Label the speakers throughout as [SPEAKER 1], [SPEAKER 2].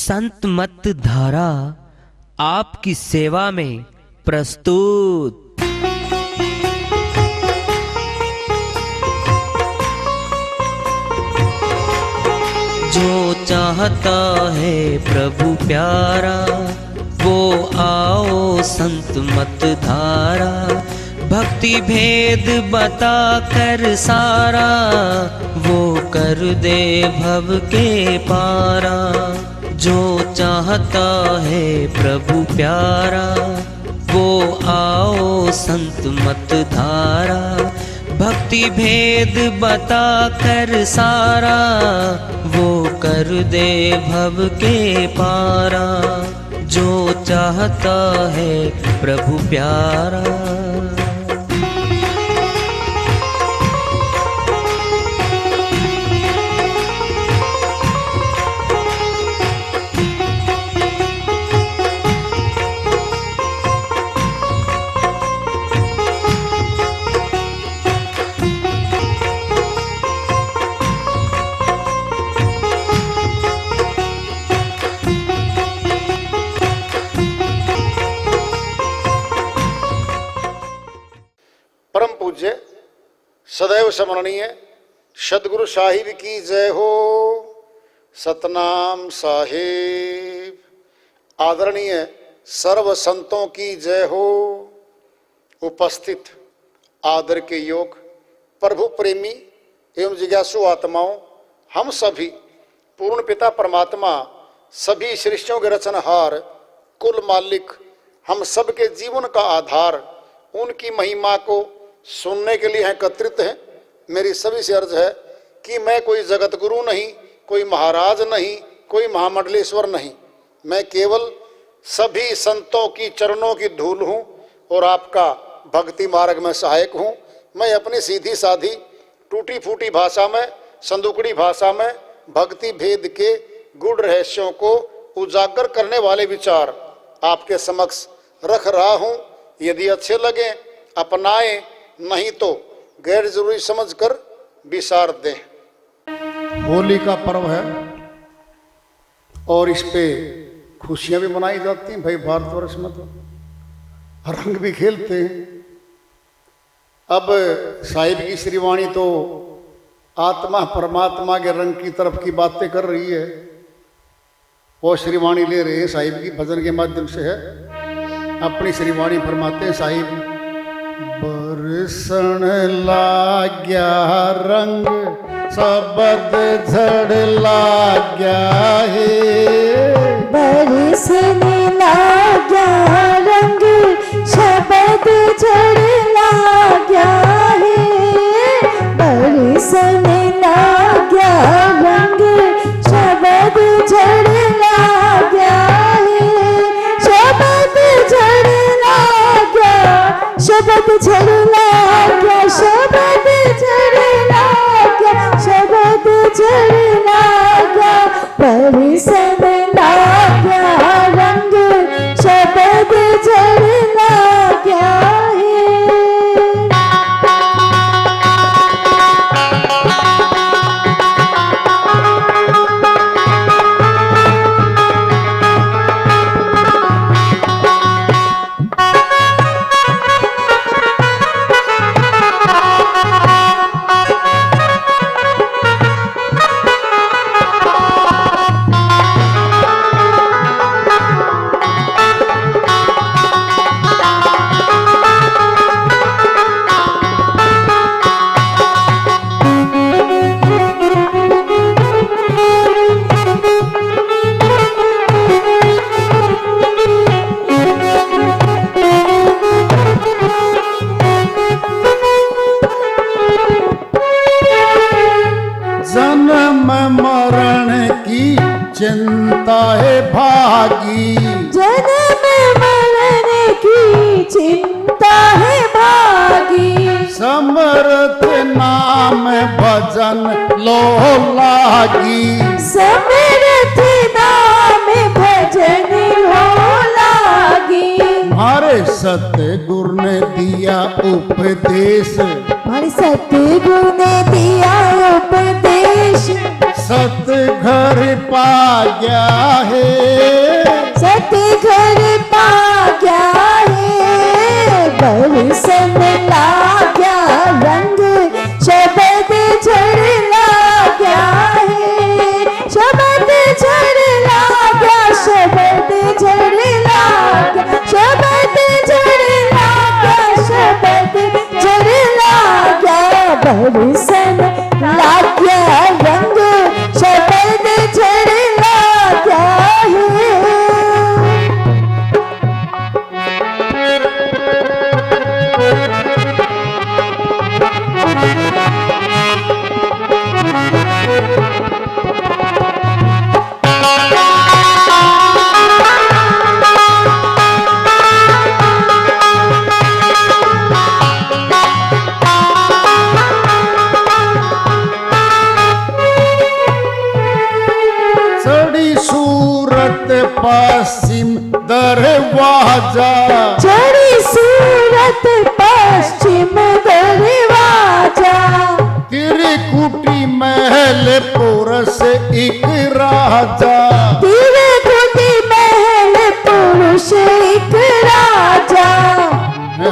[SPEAKER 1] संत मत धारा आपकी सेवा में प्रस्तुत। जो चाहता है प्रभु प्यारा वो आओ संत मत धारा। भक्ति भेद बता कर सारा वो कर दे भव के पारा। जो चाहता है प्रभु प्यारा वो आओ संत मत धारा। भक्ति भेद बता कर सारा वो कर दे भव के पारा। जो चाहता है प्रभु प्यारा।
[SPEAKER 2] परम पूज्य सदैव स्मरणीय सदगुरु साहिब की जय हो। सतनाम साहिब। आदरणीय सर्व संतों की जय हो। उपस्थित आदर के योग प्रभु प्रेमी एवं जिज्ञासु आत्माओं, हम सभी पूर्ण पिता परमात्मा सभी सृष्टियों के रचनहार कुल मालिक हम सबके जीवन का आधार उनकी महिमा को सुनने के लिए एकत्रित हैं। मेरी सभी से अर्ज है कि मैं कोई जगत गुरु नहीं, कोई महाराज नहीं, कोई महामंडलेश्वर नहीं। मैं केवल सभी संतों की चरणों की धूल हूँ और आपका भक्ति मार्ग में सहायक हूँ। मैं अपनी सीधी साधी टूटी फूटी भाषा में, संदुकड़ी भाषा में भक्ति भेद के गूढ़ रहस्यों को उजागर करने वाले विचार आपके समक्ष रख रहा हूँ। यदि अच्छे लगे अपनाएं, नहीं तो गैर जरूरी समझकर विसार दें। होली का पर्व है और इस पे खुशियां भी मनाई जाती हैं। भाई भारतवर्ष में तो रंग भी खेलते हैं। अब साहिब की श्रीवाणी तो आत्मा परमात्मा के रंग की तरफ की बातें कर रही है। वो श्रीवाणी ले रहे हैं साहिब की भजन के माध्यम से है। अपनी श्रीवाणी फरमाते हैं साहिब। बरसन लाग्या रंग सबद झड़ लाग्या है।
[SPEAKER 3] बरसन लाग्या रंग शबद झड़ लाग्या है। बरसन लाग्या रंग शबद झड़ लाग्या है। शबद झड़ लाग्या, शबद झड़ लाग्या, शबद झड़ लाग्या, शबद झड़ लाग्या। बरसन लाग्या रंग शबद झड़ लाग्या है।
[SPEAKER 2] चिंता है भागी।
[SPEAKER 3] जन्म मरण की चिंता है भागी।
[SPEAKER 2] समर्थ नाम भजन लो लागी।
[SPEAKER 3] समर्थ नाम भजन हो लागी।
[SPEAKER 2] हमारे सतगुरु ने दिया उपदेश।
[SPEAKER 3] हमारे सतगुरु ने दिया उपदेश।
[SPEAKER 2] सत घर घर पा गया है,
[SPEAKER 3] सती घर पा गया है, बरसन ला गया रंग, शबद झड़ ला गया है, शबद झड़ ला गया, शबद झड़ ला गया, शबद झड़ ला गया, शबद झड़ ला गया, बरसन ला गया रंग, शबद झड़ ला गया है।
[SPEAKER 2] सड़ी सूरत पश्चिम दरवाजा,
[SPEAKER 3] चढ़ी सूरत पश्चिम दरवाजा,
[SPEAKER 2] त्रिकुटी महल पुरुष एक राजा,
[SPEAKER 3] त्रिकुटी महल पुरुष एक राजा,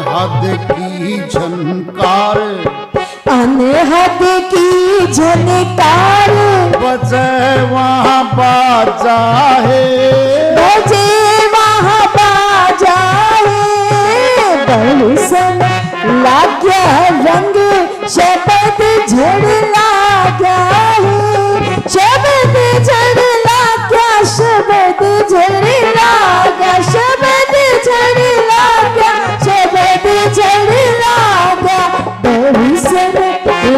[SPEAKER 2] हद की झनकार
[SPEAKER 3] अनहद की झनकार,
[SPEAKER 2] बजे वहाँ बाजा है,
[SPEAKER 3] बजे वहाँ बाजा है, बरसन ला गया रंग, शबद झड़ ला गया है, शबद झड़ ला गया, शबद झड़ ला गया, शबद झड़ ला गया, शबद झड़ ला गया, बरसन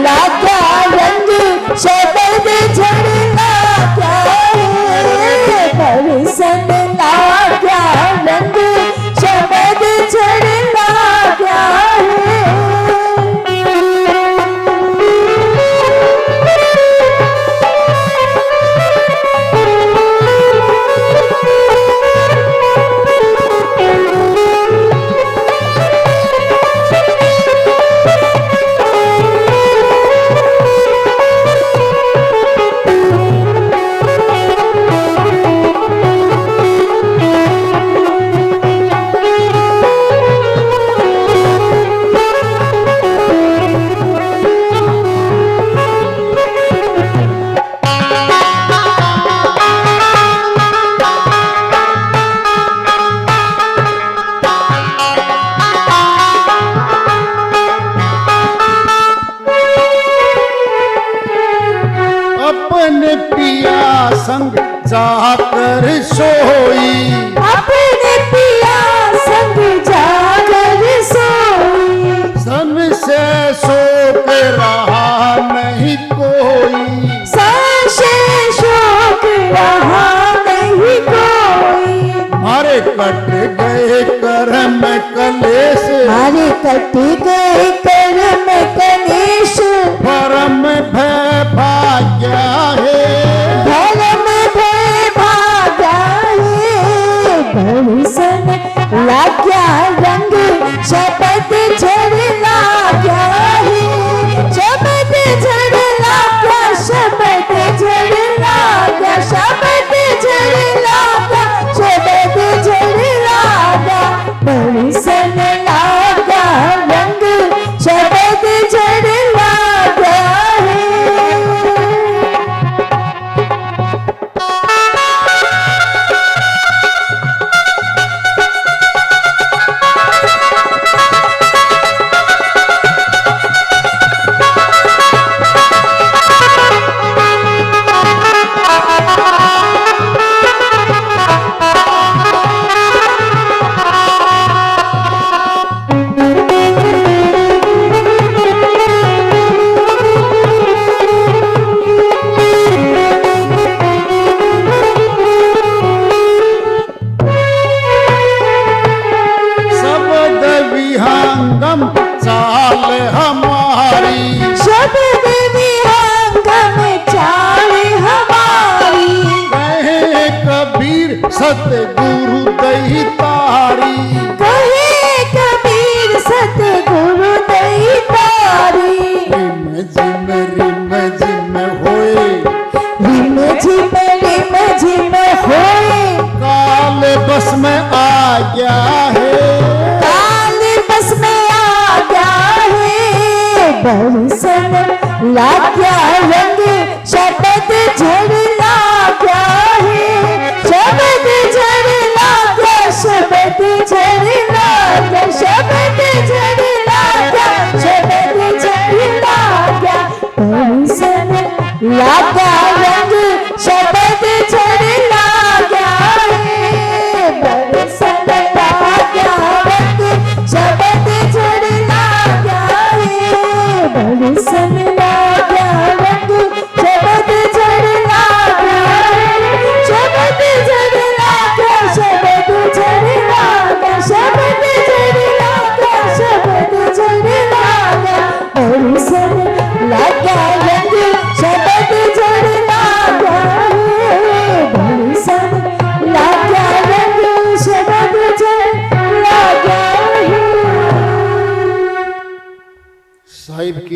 [SPEAKER 3] ला गया रंग, शबद झड़ ला गया है, बरसन ला गया रंग, शबद झड़ ला गया है।
[SPEAKER 2] अपने पिया संग जाकर सोई,
[SPEAKER 3] अपने पिया संग जाकर सोई,
[SPEAKER 2] सन से सो के रहा नहीं कोई,
[SPEAKER 3] संशय शोक रहा नहीं कोई,
[SPEAKER 2] मारे कट गए कर्म कलेश,
[SPEAKER 3] हमारे कट गए कर्म कलेश,
[SPEAKER 2] परम भय भाग्या है,
[SPEAKER 3] धर्म भय भागा है, बरसन ला गया रंग, शबद झड़ ला गया है, शबद झड़ ला गया, शबद झड़ ला गया, शबद झड़ ला गया, शबद झड़ ला गया, बरसन ला गया रंग, शबद झड़ ला गया है।
[SPEAKER 2] सतगुरु दई तारी,
[SPEAKER 3] कहे कबीर सतगुरु दई तारी।
[SPEAKER 2] रिम झिम होए,
[SPEAKER 3] रिम झिम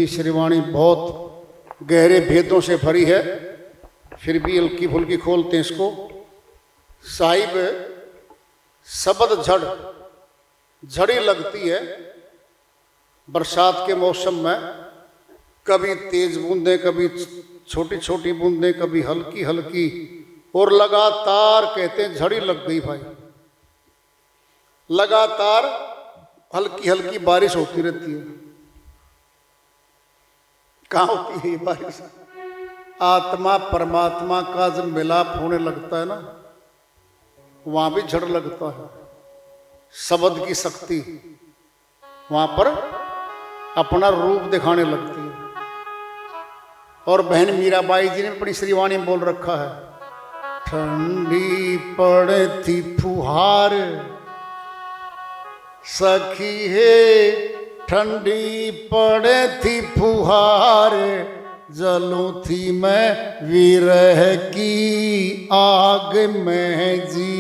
[SPEAKER 2] ये श्रीवाणी बहुत गहरे भेदों से भरी है, फिर भी हल्की फुल्की खोलते हैं इसको। साहिब शब्द झड़ी लगती है बरसात के मौसम में, कभी तेज बूंदें, कभी छोटी छोटी बूंदें, कभी हल्की हल्की, और लगातार कहते हैं झड़ी लग गई भाई। लगातार हल्की हल्की बारिश होती रहती है। कहाँ होती है ये बारिश? आत्मा परमात्मा का जब मिलाप होने लगता है ना, वहां भी झड़ लगता है। शब्द की शक्ति वहां पर अपना रूप दिखाने लगती है। और बहन मीराबाई जी ने अपनी श्रीवाणी में बोल रखा है, ठंडी पड़े थी फुहार सखी है, ठंडी पड़े थी फुहार, जलूं थी मैं विरह की आग में जी।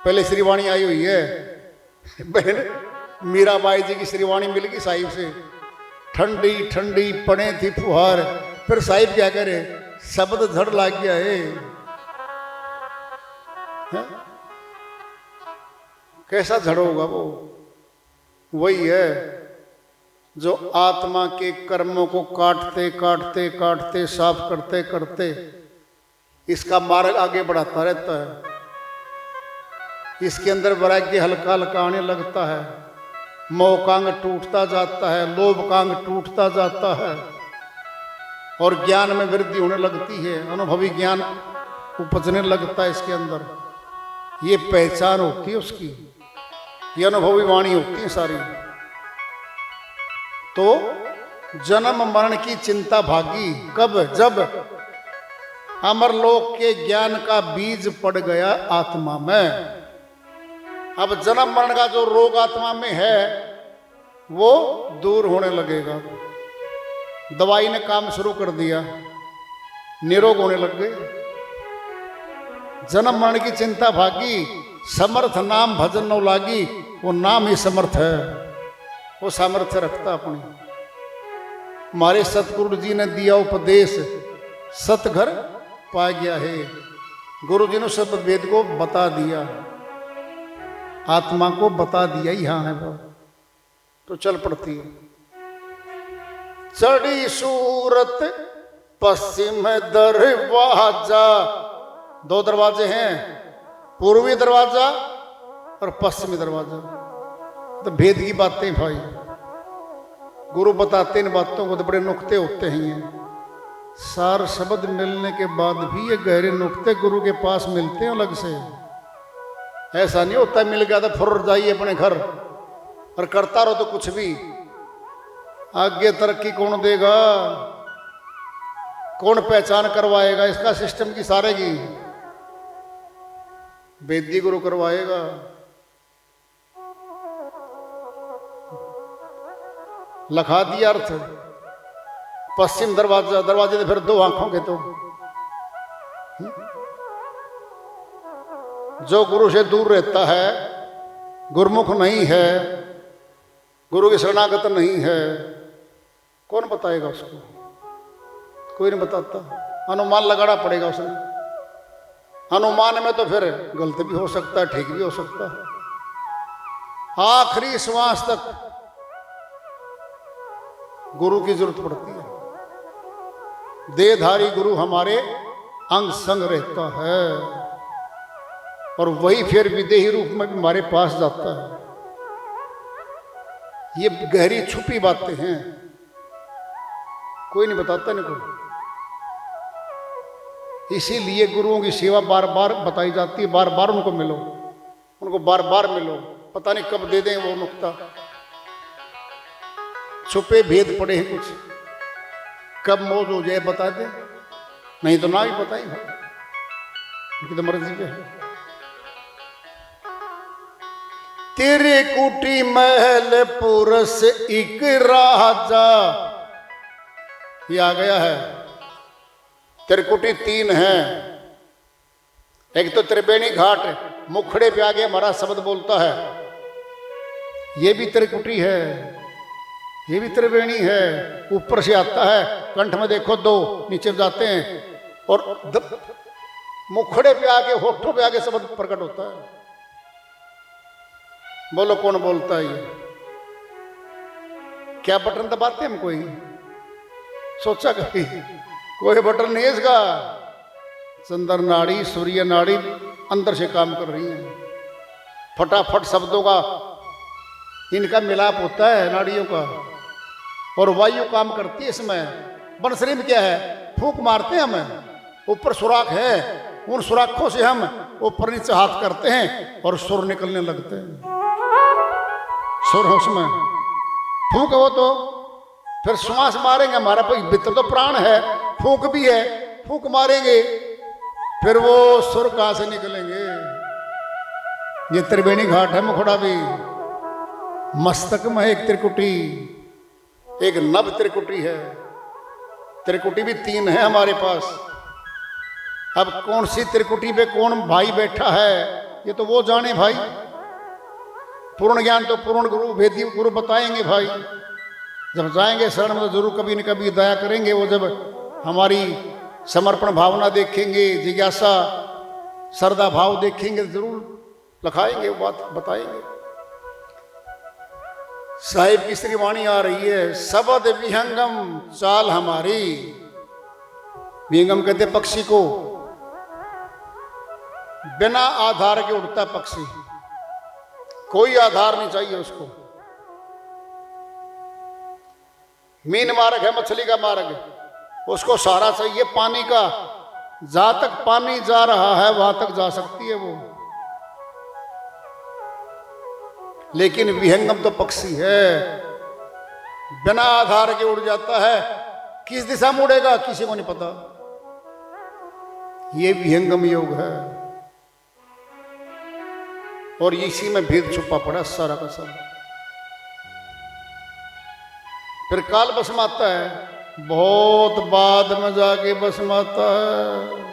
[SPEAKER 2] पहले श्रीवाणी आई हुई है, बहन मीराबाई जी की श्रीवाणी मिल गई साहिब से, ठंडी ठंडी पड़े थी फुहार। फिर साहिब क्या करे, शब्द झड़ लाग गया है। कैसा झड़ होगा वो? वही है जो आत्मा के कर्मों को काटते काटते काटते, साफ करते करते इसका मार्ग आगे बढ़ाता रहता है। इसके अंदर वैराग्य हल्का हल्का आने लगता है, मोह कांग टूटता जाता है, लोभ कांग टूटता जाता है, और ज्ञान में वृद्धि होने लगती है, अनुभवी ज्ञान उपजने लगता है इसके अंदर। ये पहचान होती है उसकी, ये अनुभवी वाणी होती है सारी। तो जन्म मरण की चिंता भागी कब? जब अमरलोक के ज्ञान का बीज पड़ गया आत्मा में। अब जन्म मरण का जो रोग आत्मा में है वो दूर होने लगेगा। दवाई ने काम शुरू कर दिया, निरोग होने लग गए। जन्म मरण की चिंता भागी, समर्थ नाम भजन न लागी। वो नाम ही समर्थ है, वो सामर्थ्य रखता अपनी। हमारे सतगुरु जी ने दिया उपदेश, सत घर पा गया है। गुरु जी ने सब वेद को बता दिया, आत्मा को बता दिया, यहाँ है वो, तो चल पड़ती है। चढ़ी सूरत पश्चिम दरवाजा, दो दरवाजे हैं, पूर्वी दरवाजा और पश्चिमी दरवाजा। तो भेद की बातें भाई गुरु बताते इन बातों को, तो बड़े नुक्ते होते हैं। सार शब्द मिलने के बाद भी ये गहरे नुक्ते गुरु के पास मिलते हैं अलग से। ऐसा नहीं होता मिल गया तो फुर्र जाइए अपने घर और करता रहो तो कुछ भी। आगे तरक्की कौन देगा, कौन पहचान करवाएगा? इसका सिस्टम की सारे की वेदी गुरु करवाएगा। लखा दिया अर्थ, पश्चिम दरवाजा, दरवाजे तो फिर दो आंखों के। तो जो गुरु से दूर रहता है, गुरुमुख नहीं है, गुरु की शरणागत नहीं है, कौन बताएगा उसको? कोई नहीं बताता। अनुमान लगाना पड़ेगा उसने। अनुमान में तो फिर गलत भी हो सकता है, ठीक भी हो सकता है। आखिरी श्वास तक गुरु की जरूरत पड़ती है। देहधारी गुरु हमारे अंग संग रहता है, और वही फिर विदेही रूप में भी हमारे पास जाता है। ये गहरी छुपी बातें हैं, कोई नहीं बताता इनको। इसीलिए गुरुओं की सेवा बार बार बताई जाती है, बार बार उनको मिलो, उनको बार बार मिलो। पता नहीं कब दे दें वो नुक्ता। छुपे भेद पड़े हैं कुछ, कब मौज हो जाए बता दे, नहीं तो ना ही बताई, उनकी तो मर्जी पे है। तेरे कुटी महल पुरस एक राजा, ये आ गया है। त्रिकुटी तीन है, एक तो त्रिवेणी घाट, मुखड़े पे आ गया महाराज शब्द बोलता है, ये भी त्रिकुटी है। ये भी त्रिवेणी है। ऊपर से आता है, कंठ में देखो 2, नीचे जाते हैं और मुखड़े पे आके, होठों पे आके शब्द प्रकट होता है। बोलो कौन बोलता है ये? क्या बटन दबाते हम? कोई सोचा कभी? कोई बटन नहीं है इसका। चंद्र नाड़ी, सूर्य नाड़ी अंदर से काम कर रही है। फटाफट शब्दों का इनका मिलाप होता है, नाड़ियों का, और वायु काम करती है इसमें। बंसरी में क्या है? फूंक मारते हैं हम, ऊपर सुराख है, उन सुराखों से हम ऊपर नीचे हाथ करते हैं और सुर निकलने लगते हैं। सुर उसमें फूंक हो तो फिर श्वास मारेंगे, हमारा भीतर तो प्राण है, फूंक भी है, फूंक मारेंगे, फिर वो सुर कहां से निकलेंगे? ये त्रिवेणी घाट है मुखड़ा भी। मस्तक में एक त्रिकुटी, एक नव त्रिकुटी है। त्रिकुटी भी 3 है हमारे पास। अब कौन सी त्रिकुटी पे कौन भाई बैठा है ये तो वो जाने भाई। पूर्ण ज्ञान तो पूर्ण गुरु, वेदी गुरु बताएंगे भाई। जब जाएंगे शरण में तो जरूर कभी न कभी दया करेंगे। वो जब हमारी समर्पण भावना देखेंगे, जिज्ञासा श्रद्धा भाव देखेंगे तो जरूर लखाएंगे, वो बात बताएंगे। साहिब की श्रीवाणी आ रही है, शब्द विहंगम चाल हमारी। विहंगम कहते पक्षी को, बिना आधार के उड़ता पक्षी, कोई आधार नहीं चाहिए उसको। मीन मार्ग है, मछली का मार्ग, उसको सहारा चाहिए पानी का। जहां तक पानी जा रहा है वहां तक जा सकती है वो। लेकिन विहंगम तो पक्षी है, बिना आधार के उड़ जाता है। किस दिशा में उड़ेगा किसी को नहीं पता। ये विहंगम योग है और इसी में भेद छुपा पड़ा सारा का सारा। फिर काल बसमाता है, बहुत बाद में जाके बसमाता है।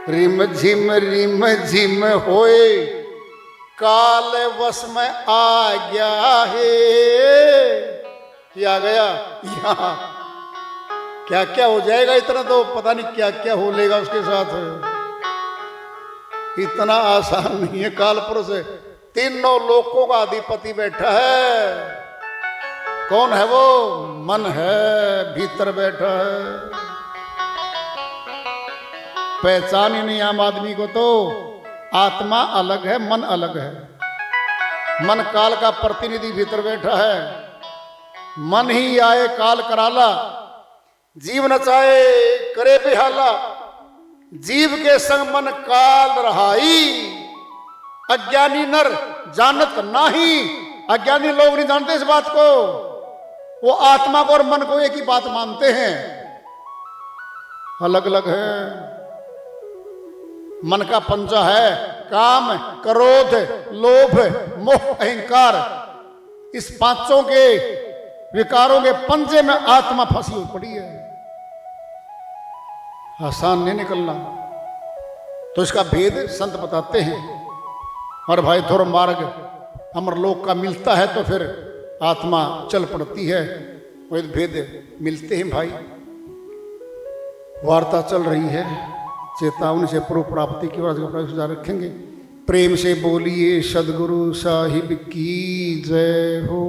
[SPEAKER 2] रिम झिम होए काल वश में आ गया है। ये आ गया यहाँ, क्या क्या हो जाएगा इतना तो पता नहीं क्या क्या हो लेगा उसके साथ। इतना आसान नहीं है। काल पुरुष 3 लोकों का अधिपति बैठा है। कौन है वो? मन है, भीतर बैठा है। पहचान ही नहीं आम आदमी को तो। आत्मा अलग है, मन अलग है। मन काल का प्रतिनिधि भीतर बैठा है। मन ही आए काल कराला, जीव नचाए करे बेहाला। जीव के संग मन काल रहाई, अज्ञानी नर जानत नाही। अज्ञानी लोग नहीं जानते इस बात को। वो आत्मा को और मन को एक ही बात मानते हैं, अलग अलग है। मन का पंजा है काम, क्रोध, लोभ, मोह, अहंकार। इस 5 के विकारों के पंजे में आत्मा फंसी हुई पड़ी है। आसान नहीं निकलना। तो इसका भेद संत बताते हैं। और भाई थोड़ा मार्ग अमरलोक का मिलता है तो फिर आत्मा चल पड़ती है। वो भेद मिलते हैं भाई। वार्ता चल रही है, चेतावनी से पूर्व प्राप्ति की ओर जारी रखेंगे। प्रेम से बोलिए सदगुरु साहिब की जय हो।